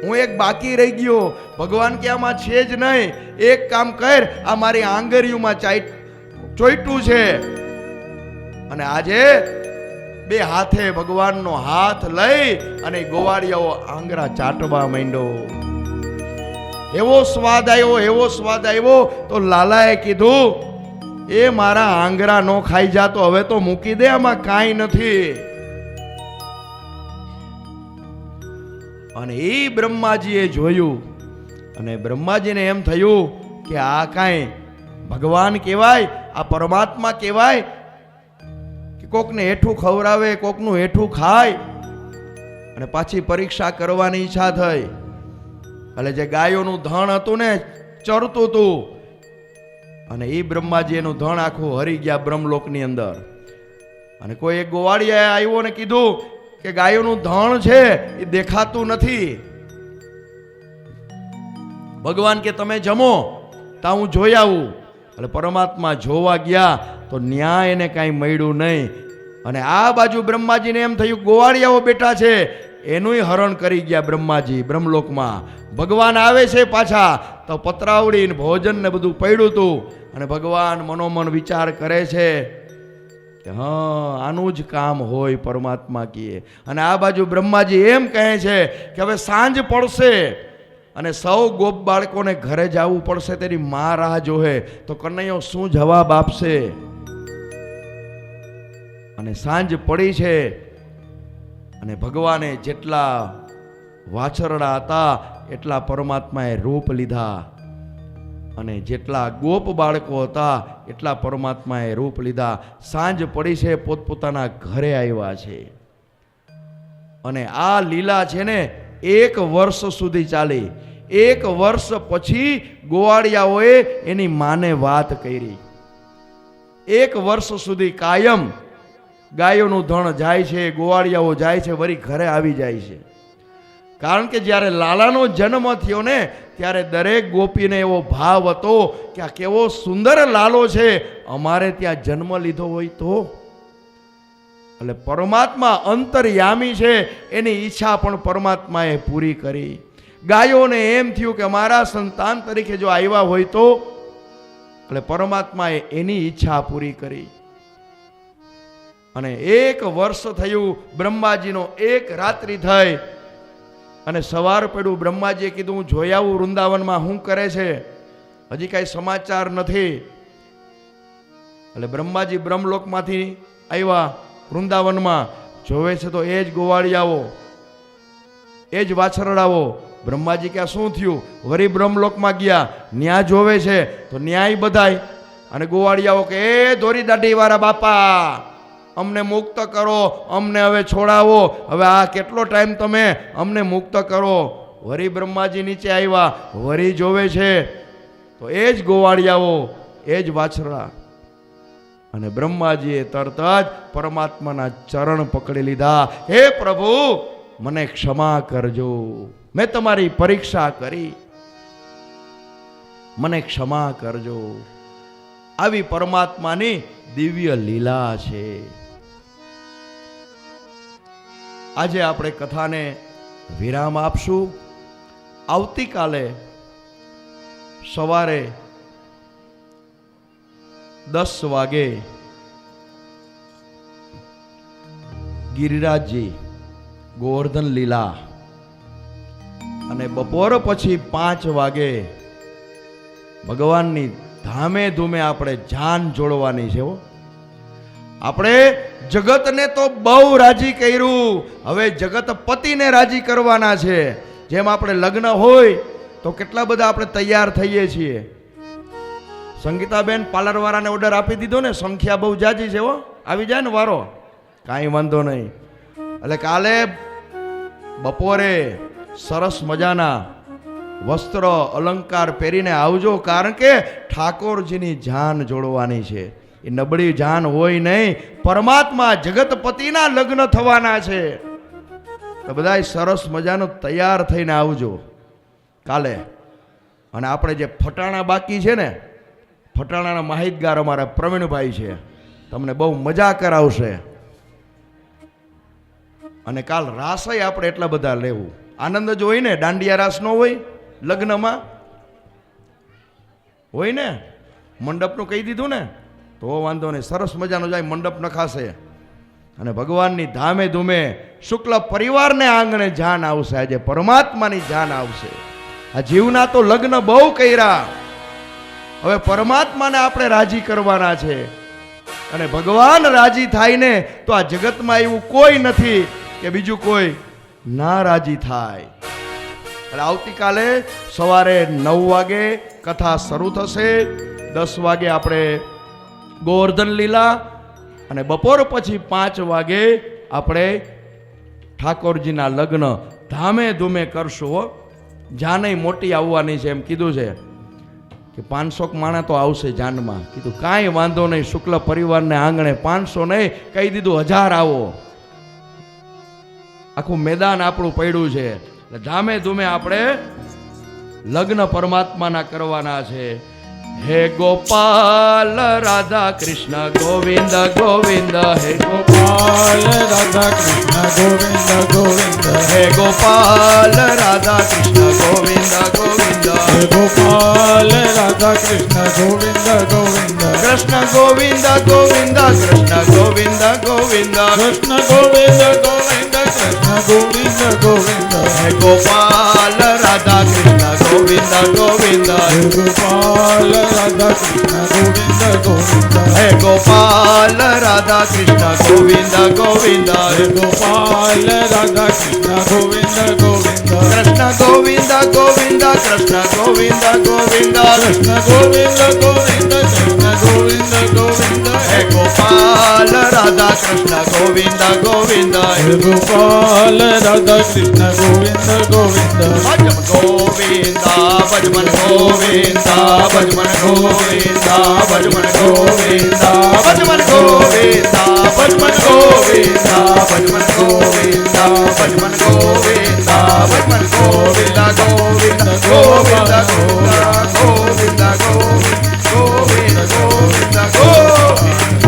હું એક બાકી રહી ગયો. ભગવાન કે આમાં છે જ નહીં, એક કામ કર, આ મારી આંગળીઓમાં ચોઈટું છે. અને આજે બે હાથે ભગવાનનો હાથ લઈ અને ગોવાળિયાઓ આંગળા ચાટવા માંડ્યો. એવો સ્વાદ આવ્યો, એવો સ્વાદ આવ્યો. તો લાલાએ કીધું, એ મારા આંગળા નો ખાઈ જા, તો હવે તો મૂકી દે, આમાં કાંઈ નથી. અને એ બ્રહ્માજીએ જોયું અને બ્રહ્માજીને એમ થયું કે આ કાંઈ ભગવાન કહેવાય, આ પરમાત્મા કહેવાય કે કોકને હેઠું ખવડાવે, કોકનું હેઠું ખાય, અને પાછી પરીક્ષા કરવાની ઈચ્છા થઈ. એટલે જે ગાયોનું ધણ હતું ને, ચરતું હતું, અને એ બ્રહ્માજી એનું ધણ આખું હરી ગયા બ્રહ્મલોકની અંદર. અને કોઈ એક ગોવાળિયાએ આવ્યો ને કીધું કે ગાયોનું ધણ છે એ દેખાતું નથી. ભગવાન કે તમે જમો તા હું જોઈ આવું. એટલે પરમાત્મા જોવા ગયા તો ન્યાય એને કાંઈ મળ્યું નહીં. અને આ બાજુ બ્રહ્માજીને એમ થયું ગોવાળિયાઓ બેઠા છે, એનુંય હરણ કરી ગયા બ્રહ્માજી બ્રહ્મલોકમાં. ભગવાન આવે છે પાછા તો પતરાવડી ને ભોજન ને બધું પડ્યું હતું. અને ભગવાન મનોમન વિચાર કરે છે કે હા, આનું જ કામ હોય પરમાત્મા કીએ. અને આ બાજુ બ્રહ્માજી એમ કહે છે કે હવે સાંજ પડશે અને સૌ ગોપ બાળકોને ઘરે જવું પડશે, તેની મા રાહ જોહે, તો કનૈયો શું જવાબ આપશે? અને સાંજ પડી છે અને ભગવાને જેટલા વાછરડા હતા એટલા પરમાત્માએ રૂપ લીધા, અને જેટલા ગોપ બાળકો હતા એટલા પરમાત્માએ રૂપ લીધા. સાંજ પડી છે, પોતપોતાના ઘરે આવ્યા છે. અને આ લીલા છે ને 1 વર્ષ સુધી ચાલી. 1 વર્ષ પછી ગોવાળિયાઓએ એની માને વાત કરી. 1 વર્ષ સુધી કાયમ ગાયોનું ધણ જાય છે, ગોવાળિયાઓ જાય છે, વળી ઘરે આવી જાય છે. કારણ કે જ્યારે લાલાનો જન્મ થયો ને ત્યારે દરેક ગોપીને એવો ભાવ હતો કે આ કેવો સુંદર લાલો છે, અમારે ત્યાં જન્મ લીધો હોય તો. એટલે પરમાત્મા અંતર્યામી છે, એની ઈચ્છા પણ પરમાત્માએ પૂરી કરી. ગાયોને એમ થયું કે મારા સંતાન તરીકે જો આવ્યા હોય તો, એટલે પરમાત્માએ એની ઈચ્છા પૂરી કરી. અને 1 વર્ષ થયું, બ્રહ્માજીનો 1 રાત્રિ થઈ, અને સવાર પડ્યું. બ્રહ્માજીએ કીધું હું જોઈ આવું વૃંદાવનમાં શું કરે છે, હજી કાંઈ સમાચાર નથી. એટલે બ્રહ્માજી બ્રહ્મલોકમાંથી આવ્યા વૃંદાવનમાં, જોવે છે તો એ જ ગોવાળિયાઓ, એ જ વાછરડાઓ. બ્રહ્માજી કે શું થયું? વળી બ્રહ્મલોકમાં ગયા, ન્યા જોવે છે તો ન્યાય બધાય. અને ગોવાળિયાઓ કે એ દોરી દાઢી વાળા બાપા, અમને મુક્ત કરો, અમને હવે છોડાવો, હવે આ કેટલો ટાઈમ તમે અમને મુક્ત કરો. વળી બ્રહ્માજી નીચે આવ્યા, વળી જોવે છે તો એ જ ગોવાળિયાઓ, એ જ વાછરડા. અને બ્રહ્માજીએ તરત જ પરમાત્માના ચરણ પકડી લીધા. હે પ્રભુ, મને ક્ષમા કરજો, મેં તમારી પરીક્ષા કરી, મને ક્ષમા કરજો. આવી પરમાત્માની દિવ્ય લીલા છે. આજે આપણે કથાને વિરામ આપશું. આવતીકાલે સવારે 10 વાગે ગિરિરાજજી ગોવર્ધન લીલા, અને બપોર પછી 5 વાગે ભગવાનની ધામે ધૂમે આપણે જાન જોડવાની છે. આપણે જગતને તો બહુ રાજી કર્યું, હવે જગત પતિને રાજી કરવાના છે. જેમ આપણે લગ્ન હોય તો કેટલા બધા આપણે તૈયાર થઈએ છીએ. સંગીતાબેન પાર્લરવાળાને ઓર્ડર આપી દીધો ને, સંખ્યા બહુ જાજી છે, આવી જાય ને વારો, કાંઈ વાંધો નહીં. એટલે કાલે બપોરે સરસ મજાના વસ્ત્ર અલંકાર પહેરીને આવજો, કારણ કે ઠાકોરજીની જાન જોડવાની છે. એ નબળી જાન હોય નહીં, પરમાત્મા જગતપતિના લગ્ન થવાના છે. તો બધા સરસ મજાનું તૈયાર થઈને આવજો કાલે. અને આપણે જે ફટાણા બાકી છે ને, ફટાણાના માહિતગાર અમારા પ્રવીણભાઈ છે, તમને બહુ મજા કરાવશે. અને કાલ રાસય આપણે એટલા બધા લેવું, આનંદ જ હોય ને. દાંડિયા રાસ ન હોય લગ્નમાં? હોય ને. મંડપનું કહી દીધું ને, તો વાંધો નહીં, સરસ મજાનો જાય મંડપ નખાશે. અને ભગવાનની ધામે ધૂમે શુક્લ પરિવારને આંગણે જાન આવશે. આજે પરમાત્માની જાન આવશે. આ જીવના તો લગ્ન બહુ કર્યા, હવે પરમાત્માને આપણે રાજી કરવાના છે. અને ભગવાન રાજી થાય ને તો આ જગતમાં એવું કોઈ નથી કે બીજું કોઈ ના રાજી થાય. એટલે આવતીકાલે સવારે 9 વાગે કથા શરૂ થશે. 10 વાગે આપણે ગોવર્ધન લીલા, અને બપોર પછી 5 વાગે આપણે ઠાકોરજીના લગ્ન ધામે ધૂમે કરશું હો. જાનય મોટી આવવાની છે એમ કીધું છે કે 500 માણા તો આવશે જાનમાં. કીધું કાંઈ વાંધો નહીં, શુક્લ પરિવારને આંગણે 500 નહીં, કહી દીધું 1000 આવો. આખું મેદાન આપણું પડ્યું છે. એટલે ધામે ધૂમે આપણે લગ્ન પરમાત્માના કરવાના છે. હે ગોપાલ રાધા કૃષ્ણ ગોવિંદ ગોવિંદ, હે ગોપાલ રાધા કૃષ્ણ ગોવિંદ ગોવિંદ, હે ગોપાલ રાધા કૃષ્ણ ગોવિંદ ગોવિંદ, હે ગોપાલ રાધા કૃષ્ણ ગોવિંદ ગોવિંદ, કૃષ્ણ ગોવિંદ ગોવિંદ, કૃષ્ણ ગોવિંદ ગોવિંદ, કૃષ્ણ ગોવિંદ ગોવિંદ, કૃષ્ણ ગોવિંદ ગોવિંદ, હે ગોપાલ રાધા કૃષ્ણ ગોવિંદ ગોવિંદ, હે ગોપાલ રાધા કૃષ્ણ ગોવિંદ ગોવિંદ, હે ગોપાલ રાધા કૃષ્ણ ગોવિંદ ગોવિંદ, હે ગોપાલ રાધા કૃષ્ણ ગોવિંદ ગોવિંદ, કૃષ્ણ ગોવિંદ ગોવિંદ, કૃષ્ણ ગોવિંદ ગોવિંદ, કૃષ્ણ ગોવિંદ ગોવિંદ, કૃષ્ણ ગોવિંદ ગોવિંદ, હે ગોપાલ રાધા કૃષ્ણ ગોવિંદ ગોવિંદ, હે ગોપાલ રાધા કૃષ્ણ ગોવિંદ ગોવિંદ, ભજન ગોવિંદા ભજમન ગોવિંદા ભજમન ગોવિંદા ભજમન ગોવિંદા ભજમન ગોવિંદા ભજમન ગોવિંદા ભજમન ગોવિંદા ભજમન ગોવિંદા ભજમન ગોવિંદા ગોવિંદ ગોવિંદ ગોવિંદ ગોવિંદ ગોવિંદ ગોવિંદ.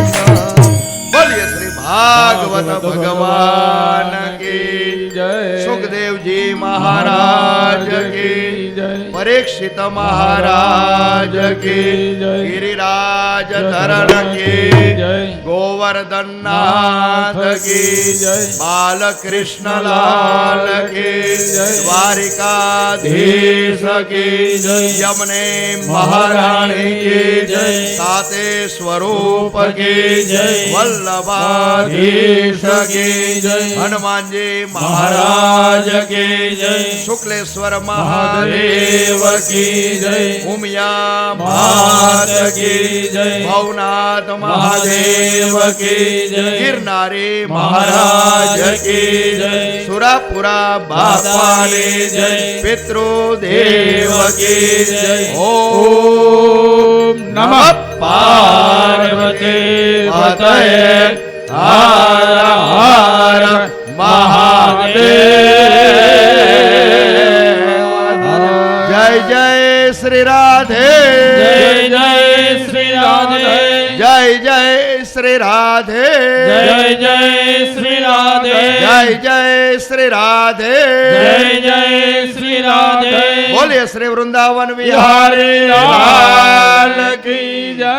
બોલીએ શ્રી ભાગવત ભગવાન કી જય, સુખદેવજી મહારાજ કી જય, પરીક્ષિત મહારાજ કી જય, ગિરિરાજ ધરણ કી જય, ગોવર્ધનનાથ કી જય, બાલકૃષ્ણ લાલ કી જય, દ્વારિકાધીશ કી જય, યમને મહારાણી કી જય, સાતે સ્વરૂપ કી જય, વલ્લભાધીશ કી જય, હનુમાનજી મહારાજ કી જય, શુક્લેશ્વર મહાદેવ કી જય, ઉમિયા માત કી જય, ભવનાથ મહાદેવ કી જય, ગિરનારી મહારાજ કી જય, સુરાપુરા બાપાની જય, પિતૃદેવ કી જય. ઓમ નમઃ પાર્વતી પતયે હર હર મહાદેવ. જય જય શ્રી રાધે, જય જય શ્રી રાધે, જય જય શ્રી રાધે, જય જય શ્રી રાધે, જય જય શ્રી રાધે, જય જય શ્રી રાધે. બોલીએ શ્રી વૃંદાવન બિહારી વિહારી લાલ કી જય.